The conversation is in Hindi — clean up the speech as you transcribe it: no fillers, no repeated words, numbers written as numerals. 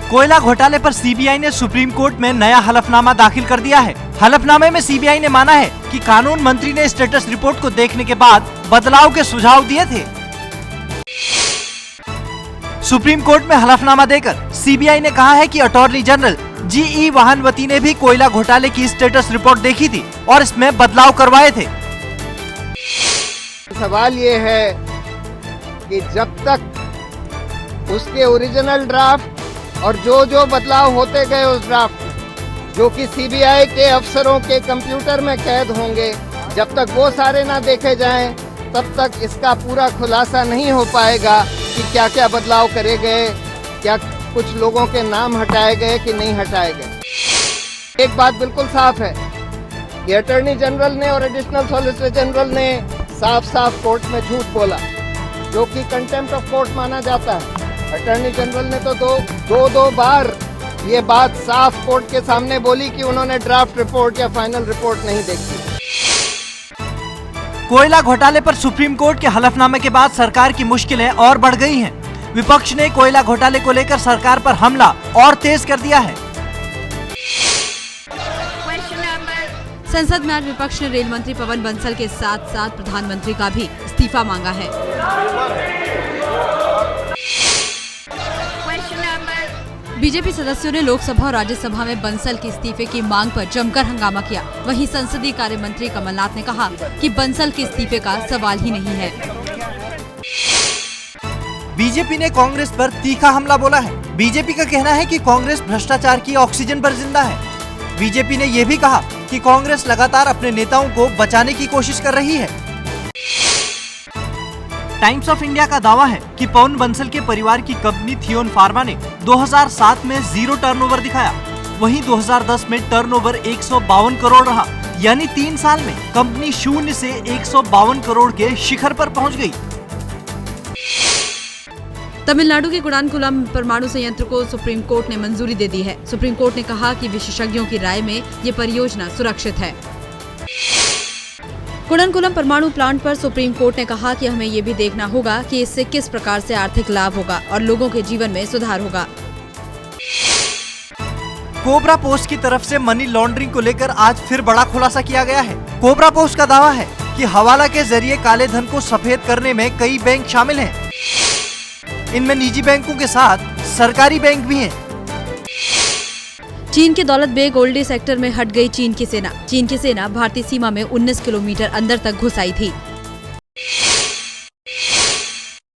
कोयला घोटाले पर सीबीआई ने सुप्रीम कोर्ट में नया हलफनामा दाखिल कर दिया है। हलफनामे में सीबीआई ने माना है कि कानून मंत्री ने स्टेटस रिपोर्ट को देखने के बाद बदलाव के सुझाव दिए थे। सुप्रीम कोर्ट में हलफनामा देकर सीबीआई ने कहा है कि अटॉर्नी जनरल जीई वाहनवती ने भी कोयला घोटाले की स्टेटस रिपोर्ट देखी थी और इसमें बदलाव करवाए थे। सवाल ये है कि जब तक उसके ओरिजिनल ड्राफ्ट और जो बदलाव होते गए उस ड्राफ्ट जो कि सीबीआई के अफसरों के कंप्यूटर में कैद होंगे, जब तक वो सारे ना देखे जाएं, तब तक इसका पूरा खुलासा नहीं हो पाएगा कि क्या क्या बदलाव करे गए, क्या कुछ लोगों के नाम हटाए गए कि नहीं हटाए गए। एक बात बिल्कुल साफ है कि अटॉर्नी जनरल ने और एडिशनल सॉलिसिटर जनरल ने साफ साफ कोर्ट में झूठ बोला, जो कि कंटेम्प्ट ऑफ कोर्ट माना जाता है। अटॉर्नी जनरल ने तो दो बार ये बात साफ कोर्ट के सामने बोली कि उन्होंने ड्राफ्ट रिपोर्ट या फाइनल रिपोर्ट नहीं देखी। कोयला घोटाले पर सुप्रीम कोर्ट के हलफनामे के बाद सरकार की मुश्किलें और बढ़ गई हैं। विपक्ष ने कोयला घोटाले को लेकर सरकार पर हमला और तेज कर दिया है। संसद में आज विपक्ष ने रेल मंत्री पवन बंसल के साथ साथ प्रधानमंत्री का भी इस्तीफा मांगा है। बीजेपी सदस्यों ने लोकसभा और राज्यसभा में बंसल के इस्तीफे की मांग पर जमकर हंगामा किया। वहीं संसदीय कार्य मंत्री कमलनाथ ने कहा कि बंसल के इस्तीफे का सवाल ही नहीं है। बीजेपी ने कांग्रेस पर तीखा हमला बोला है। बीजेपी का कहना है कि कांग्रेस भ्रष्टाचार की ऑक्सीजन पर जिंदा है। बीजेपी ने यह भी कहा कि कांग्रेस लगातार अपने नेताओं को बचाने की कोशिश कर रही है। टाइम्स ऑफ इंडिया का दावा है कि पवन बंसल के परिवार की कंपनी थियोन फार्मा ने 2007 में 0 टर्नओवर दिखाया। वहीं 2010 में टर्नओवर 152 करोड़ रहा, यानी 3 साल में कंपनी शून्य से 152 करोड़ के शिखर पर पहुंच गई। तमिलनाडु के कुडानकुलम परमाणु संयंत्र को सुप्रीम कोर्ट ने मंजूरी दे दी है। सुप्रीम कोर्ट ने कहा कि विशेषज्ञों की राय में ये परियोजना सुरक्षित है। कुडानकुलम परमाणु प्लांट पर सुप्रीम कोर्ट ने कहा कि हमें ये भी देखना होगा कि इससे किस प्रकार से आर्थिक लाभ होगा और लोगों के जीवन में सुधार होगा। कोबरा पोस्ट की तरफ से मनी लॉन्ड्रिंग को लेकर आज फिर बड़ा खुलासा किया गया है। कोबरा पोस्ट का दावा है कि हवाला के जरिए काले धन को सफेद करने में कई बैंक शामिल हैं। इनमें निजी बैंकों के साथ सरकारी बैंक भी हैं। चीन के दौलत बेग ओल्डी सेक्टर में हट गई चीन की सेना। चीन की सेना भारतीय सीमा में 19 किलोमीटर अंदर तक घुस आई थी।